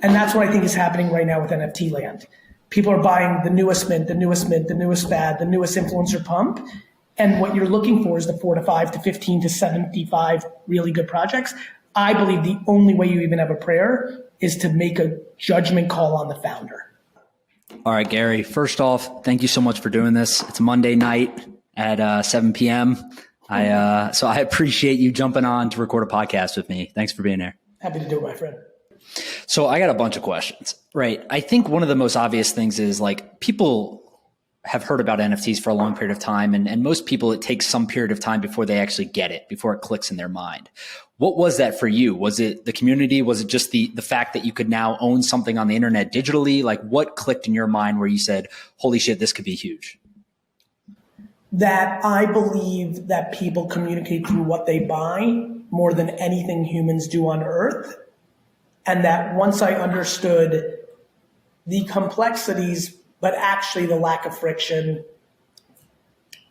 And that's what I think is happening right now with NFT land. People are buying the newest mint, the newest mint, the newest fad, the newest influencer pump. And what you're looking for is the 4 to 5 to 15 to 75 really good projects. I believe the only way you even have a prayer is to make a judgment call on the founder. All right, Gary, first off, thank you so much for doing this. It's Monday night at 7 p.m. So I appreciate you jumping on to record a podcast with me. Thanks for being here. Happy to do it, my friend. So I got a bunch of questions, right? I think one of the most obvious things is like people have heard about NFTs for a long period of time. And most people, it takes some period of time before they actually get it, before it clicks in their mind. What was that for you? Was it the community? Was it just the fact that you could now own something on the internet digitally? Like what clicked in your mind where you said, holy shit, this could be huge? That I believe that people communicate through what they buy more than anything humans do on earth. And that once I understood the complexities, but actually the lack of friction,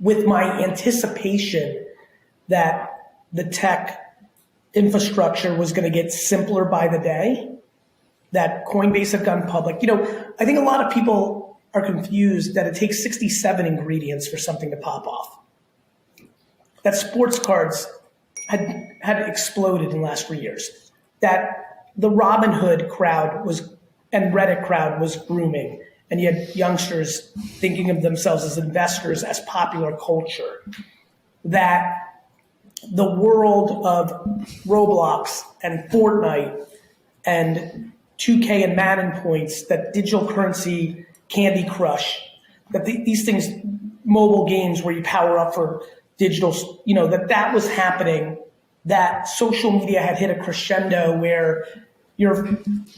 with my anticipation that the tech infrastructure was going to get simpler by the day, that Coinbase had gone public. I think a lot of people are confused that it takes 67 ingredients for something to pop off. That sports cards had exploded in the last 3 years. That the Robinhood crowd and Reddit crowd was grooming. And you had youngsters thinking of themselves as investors, as popular culture. That the world of Roblox and Fortnite and 2K and Madden points, that digital currency, Candy Crush, that these things, mobile games where you power up for digital, that was happening, that social media had hit a crescendo where you're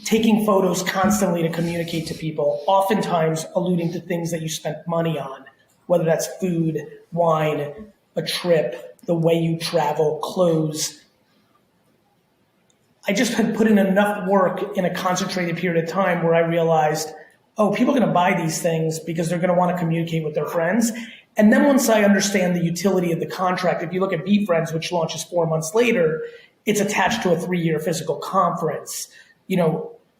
taking photos constantly to communicate to people, oftentimes alluding to things that you spent money on, whether that's food, wine, a trip, the way you travel, clothes. I just had put in enough work in a concentrated period of time where I realized, people are going to buy these things because they're going to want to communicate with their friends. And then once I understand the utility of the contract, if you look at BeFriends, which launches 4 months later, it's attached to a 3-year physical conference.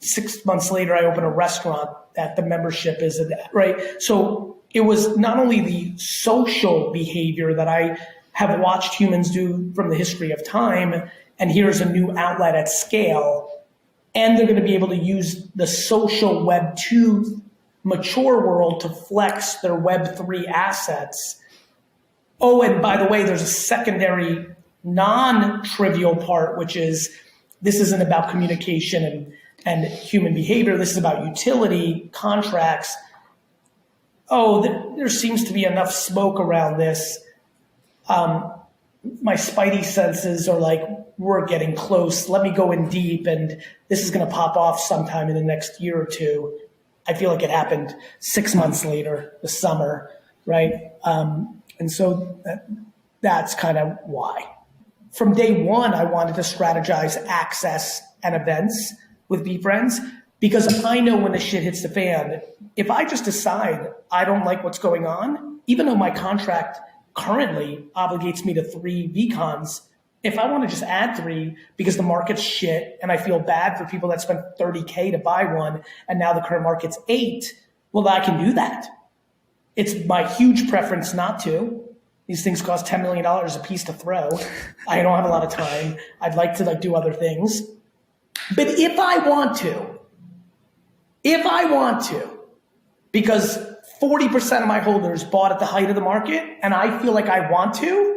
6 months later, I open a restaurant that the membership is, right? So it was not only the social behavior that I have watched humans do from the history of time, and here's a new outlet at scale, and they're going to be able to use the social Web 2 mature world to flex their Web 3 assets. Oh, and by the way, there's a secondary non-trivial part, which is this isn't about communication and human behavior. This is about utility, contracts. There seems to be enough smoke around this. My spidey senses are like, we're getting close. Let me go in deep, and this is going to pop off sometime in the next year or two. I feel like it happened 6 months later, the summer, right? And so that's kind of why. From day one, I wanted to strategize access and events with BeFriends because I know when the shit hits the fan, if I just decide I don't like what's going on, even though my contract currently obligates me to 3 VCons, if I want to just add 3 because the market's shit and I feel bad for people that spent $30K to buy one and now the current market's 8, well, I can do that. It's my huge preference not to. These things cost $10 million a piece to throw. I don't have a lot of time. I'd like to do other things. But if I want to, because 40% of my holders bought at the height of the market and I feel like I want to,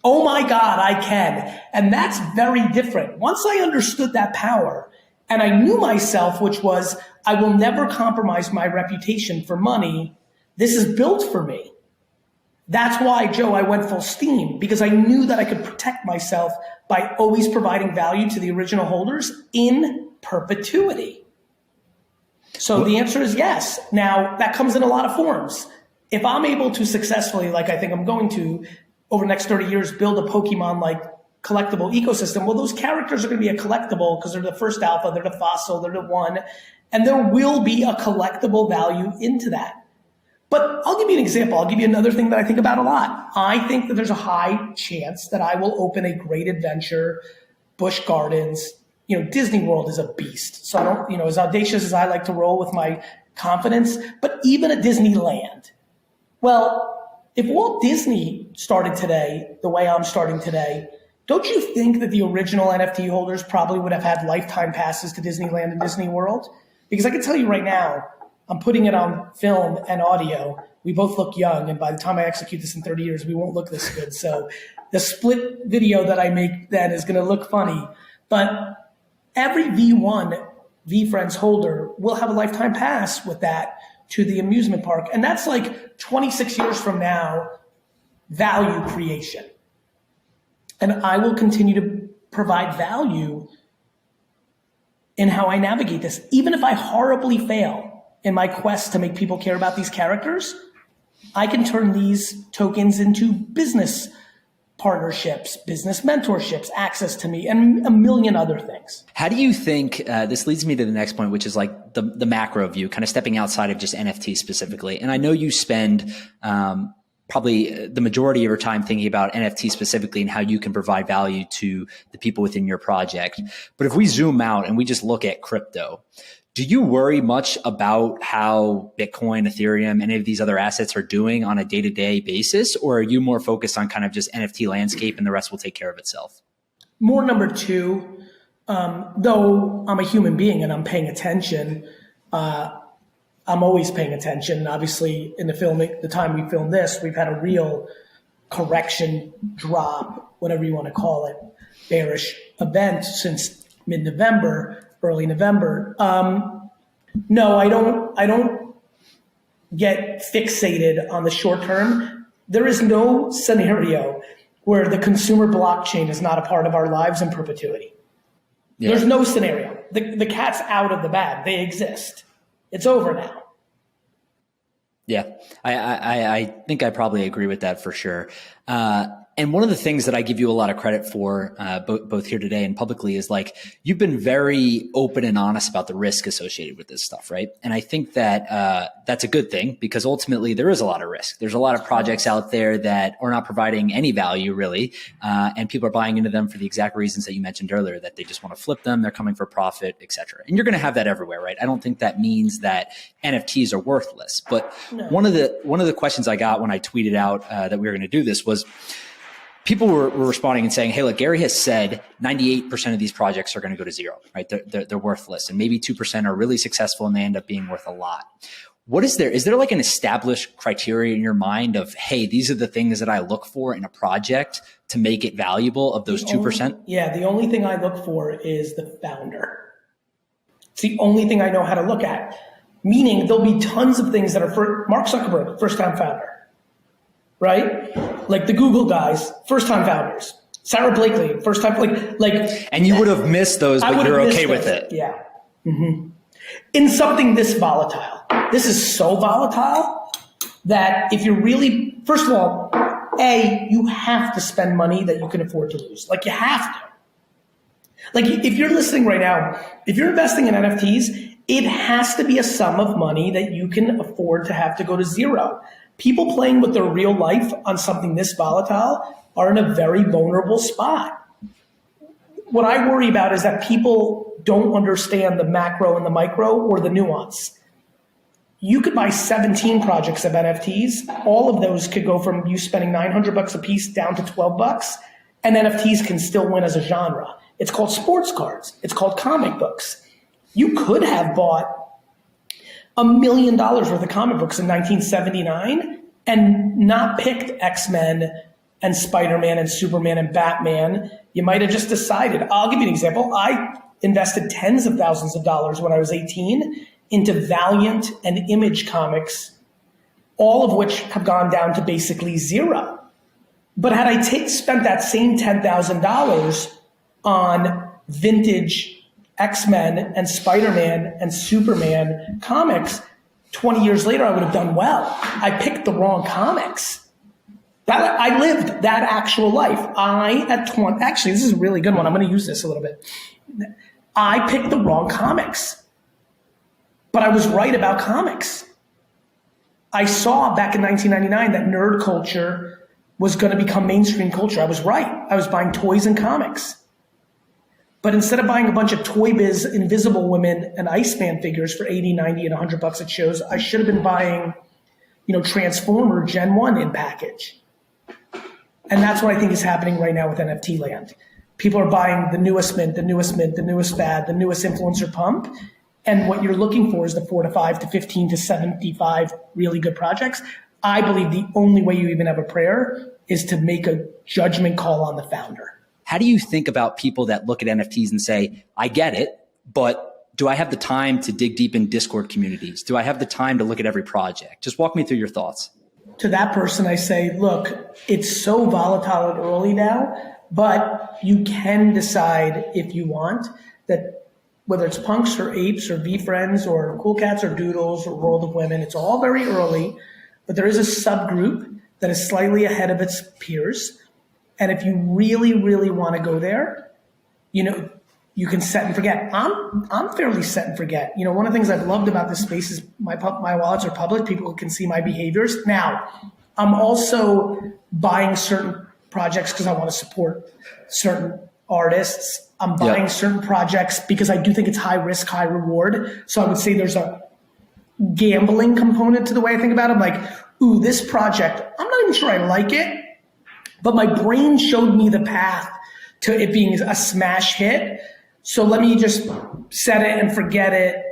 oh my God, I can. And that's very different. Once I understood that power and I knew myself, which was I will never compromise my reputation for money. This is built for me. That's why, Joe, I went full steam because I knew that I could protect myself by always providing value to the original holders in perpetuity. So the answer is yes. Now, that comes in a lot of forms. If I'm able to successfully, like I think I'm going to, over the next 30 years, build a Pokemon-like collectible ecosystem, well, those characters are going to be a collectible because they're the first alpha, they're the fossil, they're the one, and there will be a collectible value into that. But I'll give you an example. I'll give you another thing that I think about a lot. I think that there's a high chance that I will open a great adventure, Busch Gardens, Disney World is a beast. So I don't, as audacious as I like to roll with my confidence, but even a Disneyland. Well, if Walt Disney started today the way I'm starting today, don't you think that the original NFT holders probably would have had lifetime passes to Disneyland and Disney World? Because I can tell you right now, I'm putting it on film and audio. We both look young, and by the time I execute this in 30 years, we won't look this good. So the split video that I make then is going to look funny. But every V1, VFriends holder will have a lifetime pass with that to the amusement park. And that's like 26 years from now, value creation. And I will continue to provide value in how I navigate this. Even if I horribly fail in my quest to make people care about these characters, I can turn these tokens into business partnerships, business mentorships, access to me, and a million other things. How do you think, this leads me to the next point, which is like the macro view, kind of stepping outside of just NFT specifically. And I know you spend probably the majority of your time thinking about NFT specifically and how you can provide value to the people within your project. But if we zoom out and we just look at crypto, do you worry much about how Bitcoin, Ethereum, any of these other assets are doing on a day-to-day basis? Or are you more focused on kind of just NFT landscape and the rest will take care of itself? More number two, though I'm a human being and I'm paying attention, I'm always paying attention. Obviously, in the time we filmed this, we've had a real correction drop, whatever you want to call it, bearish event since mid-November. Early November. No, I don't get fixated on the short term. There is no scenario where the consumer blockchain is not a part of our lives in perpetuity. Yeah. There's no scenario. The cat's out of the bag. They exist. It's over now. Yeah, I think I probably agree with that for sure. And one of the things that I give you a lot of credit for, both here today and publicly, is like you've been very open and honest about the risk associated with this stuff, right? And I think that that's a good thing because ultimately there is a lot of risk. There's a lot of projects out there that are not providing any value really, and people are buying into them for the exact reasons that you mentioned earlier, that they just want to flip them, they're coming for profit, et cetera. And you're going to have that everywhere, right? I don't think that means that NFTs are worthless. But no. One of the questions I got when I tweeted out that we were going to do this was, people were responding and saying, hey, look, Gary has said 98% of these projects are going to go to zero, right? They're worthless. And maybe 2% are really successful and they end up being worth a lot. Is there like an established criteria in your mind of, hey, these are the things that I look for in a project to make it valuable of those 2%? Yeah, the only thing I look for is the founder. It's the only thing I know how to look at. Meaning there'll be tons of things that are for Mark Zuckerberg, first-time founder. Right? Like the Google guys, first-time founders. Sarah Blakely, first-time, like. And you would have missed those, but you're okay with it. Yeah. Mm-hmm. In something this volatile. This is so volatile that if you're really, first of all, you have to spend money that you can afford to lose. Like you have to. Like if you're listening right now, if you're investing in NFTs, it has to be a sum of money that you can afford to have to go to zero. People playing with their real life on something this volatile are in a very vulnerable spot. What I worry about is that people don't understand the macro and the micro or the nuance. You could buy 17 projects of NFTs. All of those could go from you spending $900 a piece down to $12, and NFTs can still win as a genre. It's called sports cards. It's called comic books. You could have bought $1 million worth of comic books in 1979 and not picked X-Men and Spider-Man and Superman and Batman. You might have just decided. I'll give you an example. I invested tens of thousands of dollars when I was 18 into Valiant and Image comics, all of which have gone down to basically zero. But had I spent that same $10,000 on vintage X-Men and Spider-Man and Superman comics, 20 years later, I would have done well. I picked the wrong comics. I lived that actual life. Actually, this is a really good one. I'm going to use this a little bit. I picked the wrong comics, but I was right about comics. I saw back in 1999 that nerd culture was going to become mainstream culture. I was right. I was buying toys and comics. But instead of buying a bunch of Toy Biz Invisible Women and Iceman figures for 80, 90, and $100 at shows, I should have been buying, Transformer Gen 1 in package. And that's what I think is happening right now with NFT land. People are buying the newest mint, the newest mint, the newest fad, the newest influencer pump. And what you're looking for is the 4 to 5 to 15 to 75 really good projects. I believe the only way you even have a prayer is to make a judgment call on the founder. How do you think about people that look at NFTs and say, I get it, but do I have the time to dig deep in Discord communities? Do I have the time to look at every project? Just walk me through your thoughts. To that person, I say, look, it's so volatile and early now, but you can decide if you want that whether it's punks or apes or V-Friends or Cool Cats or Doodles or World of Women, it's all very early, but there is a subgroup that is slightly ahead of its peers. And if you really, really want to go there, you can set and forget. I'm fairly set and forget. One of the things I've loved about this space is my wallets are public. People can see my behaviors. Now, I'm also buying certain projects because I want to support certain artists. I'm buying certain projects because I do think it's high risk, high reward. So I would say there's a gambling component to the way I think about it. I'm like, ooh, this project, I'm not even sure I like it. But my brain showed me the path to it being a smash hit. So let me just set it and forget it.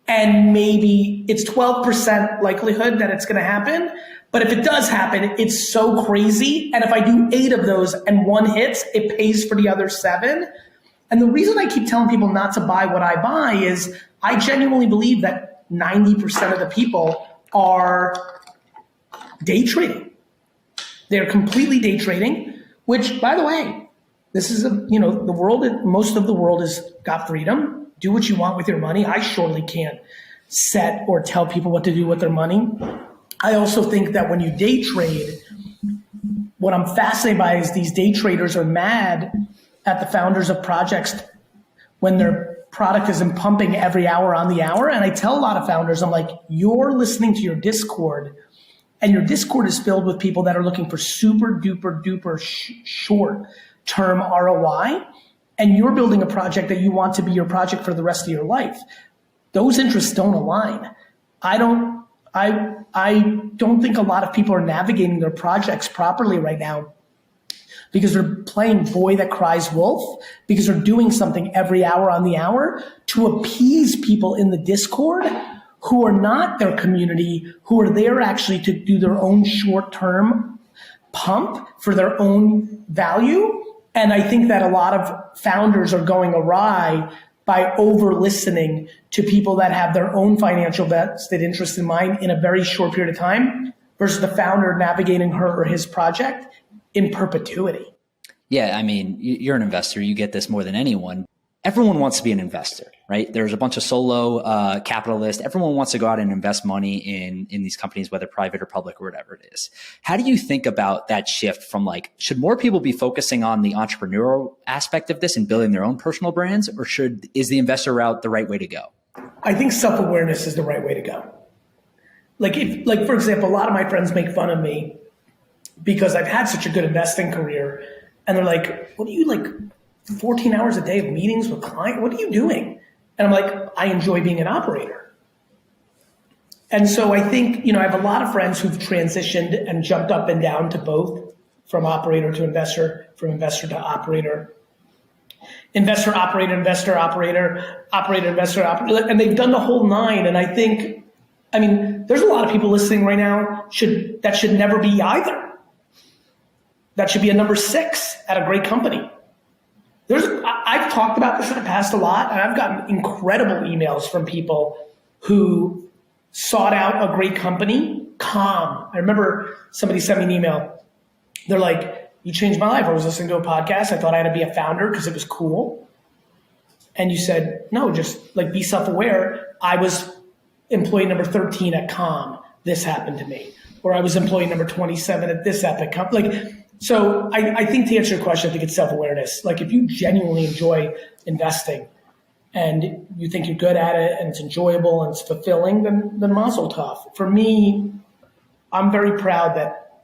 And maybe it's 12% likelihood that it's going to happen. But if it does happen, it's so crazy. And if I do 8 of those and 1 hits, it pays for the other 7. And the reason I keep telling people not to buy what I buy is I genuinely believe that 90% of the people are day trading. They're completely day trading, which, by the way, this is the world. Most of the world has got freedom. Do what you want with your money. I surely can't set or tell people what to do with their money. I also think that when you day trade, what I'm fascinated by is these day traders are mad at the founders of projects when their product isn't pumping every hour on the hour. And I tell a lot of founders, I'm like, you're listening to your Discord. And your Discord is filled with people that are looking for super duper short term ROI. And you're building a project that you want to be your project for the rest of your life. Those interests don't align. I don't think a lot of people are navigating their projects properly right now because they're playing boy that cries wolf, because they're doing something every hour on the hour to appease people in the Discord who are not their community, who are there actually to do their own short-term pump for their own value. And I think that a lot of founders are going awry by over-listening to people that have their own financial vested interest in mind in a very short period of time versus the founder navigating her or his project in perpetuity. Yeah, I mean, you're an investor. You get this more than anyone. Everyone wants to be an investor, right? There's a bunch of solo capitalists. Everyone wants to go out and invest money in these companies, whether private or public or whatever it is. How do you think about that shift from should more people be focusing on the entrepreneurial aspect of this and building their own personal brands, or is the investor route the right way to go? I think self-awareness is the right way to go. For example, a lot of my friends make fun of me because I've had such a good investing career. And they're like, what do you 14 hours a day of meetings with clients? What are you doing? And I'm like, I enjoy being an operator. And so I think, I have a lot of friends who've transitioned and jumped up and down to both, from operator to investor, from investor to operator, investor, operator, investor, operator, operator, investor, operator. And they've done the whole 9. And I think, there's a lot of people listening right now that should never be either. That should be a number 6 at a great company. I've talked about this in the past a lot, and I've gotten incredible emails from people who sought out a great company, Calm. I remember somebody sent me an email. They're like, you changed my life. I was listening to a podcast. I thought I had to be a founder because it was cool. And you said, no, just be self-aware. I was employee number 13 at Calm. This happened to me. Or I was employee number 27 at this epic company. So I think to answer your question, I think it's self-awareness. If you genuinely enjoy investing and you think you're good at it and it's enjoyable and it's fulfilling, then mazel tov. For me, I'm very proud that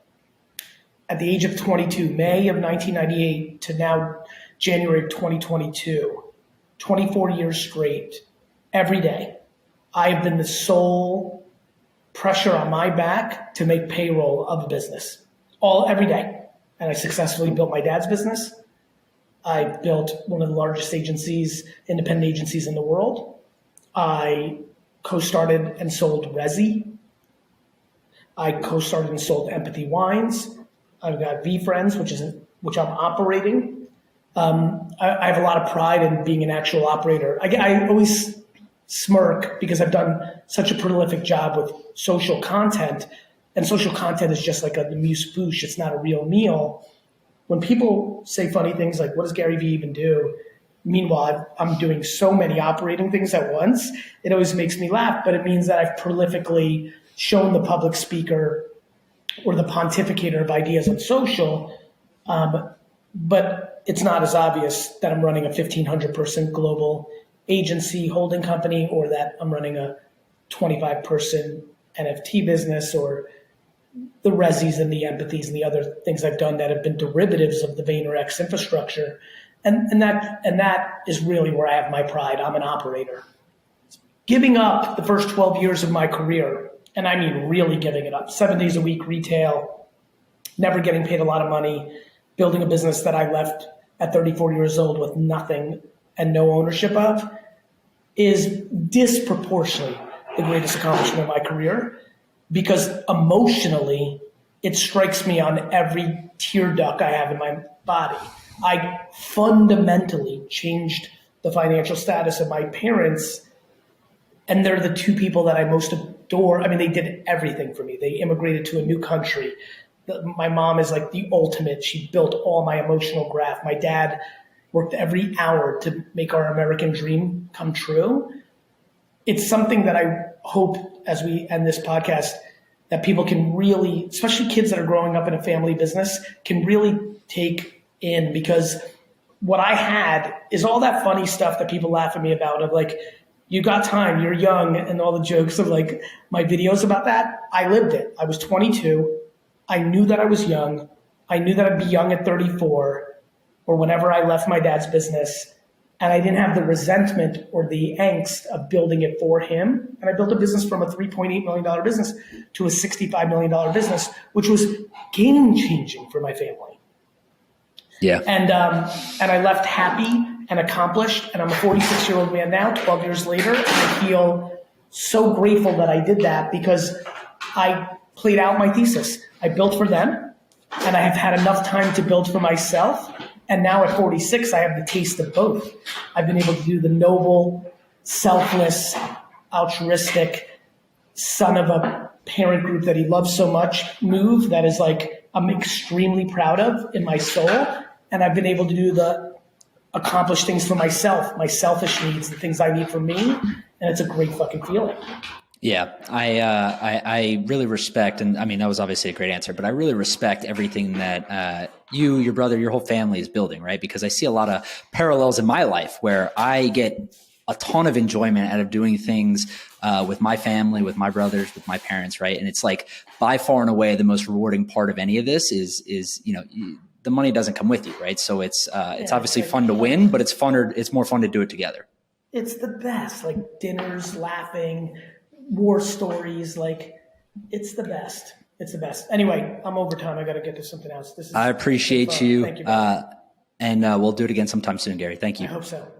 at the age of 22, May of 1998 to now January of 2022, 24 years straight, every day. I have been the sole pressure on my back to make payroll of a business, every day. And I successfully built my dad's business. I built one of the largest agencies, independent agencies in the world. I co-started and sold Resi. I co-started and sold Empathy Wines. I've got V-Friends, which I'm operating. I have a lot of pride in being an actual operator. I always smirk because I've done such a prolific job with social content, and social content is just like a amuse-bouche. It's not a real meal. When people say funny things like, what does Gary Vee even do? Meanwhile, I'm doing so many operating things at once. It always makes me laugh, but it means that I've prolifically shown the public speaker or the pontificator of ideas on social, but it's not as obvious that I'm running a 1,500 person global agency holding company, or that I'm running a 25 person NFT business, or the Resis and the Empathies and the other things I've done that have been derivatives of the VaynerX infrastructure. And that is really where I have my pride. I'm an operator. Giving up the first 12 years of my career, and I mean really giving it up, 7 days a week retail, never getting paid a lot of money, building a business that I left at 34 years old with nothing and no ownership of, is disproportionately the greatest accomplishment of my career, because emotionally it strikes me on every tear duct I have in my body. I fundamentally changed the financial status of my parents, and they're the two people that I most adore. I mean, they did everything for me. They immigrated to a new country. My mom is like the ultimate. She built all my emotional graph. My dad worked every hour to make our American dream come true. It's something that I hope, as we end this podcast, that people can really, especially kids that are growing up in a family business, can really take in, because what I had is all that funny stuff that people laugh at me about, of like, you got time, you're young, and all the jokes of like my videos about that. I lived it. I was 22. I knew that I was young. I knew that I'd be young at 34 or whenever I left my dad's business. And I didn't have the resentment or the angst of building it for him. And I built a business from a $3.8 million business to a $65 million business, which was game changing for my family. Yeah. And I left happy and accomplished. And I'm a 46-year-old man now, 12 years later. And I feel so grateful that I did that, because I played out my thesis. I built for them, and I have had enough time to build for myself. And now at 46, I have the taste of both. I've been able to do the noble, selfless, altruistic, son of a parent group that he loves so much move that is like I'm extremely proud of in my soul. And I've been able to do the accomplish things for myself, my selfish needs, the things I need for me. And it's a great fucking feeling. Yeah, I really respect, and I mean, that was obviously a great answer, but I really respect everything that you, your brother, your whole family is building, right? Because I see a lot of parallels in my life where I get a ton of enjoyment out of doing things with my family, with my brothers, with my parents, right? And it's like by far and away the most rewarding part of any of this is the money doesn't come with you, right? So it's obviously fun to win, but it's more fun to do it together. It's the best, like dinners, laughing, war stories, like it's the best. It's the best. Anyway, I'm over time. I got to get to something else. I appreciate you. Thank you, and we'll do it again sometime soon, Gary. Thank you. I hope so.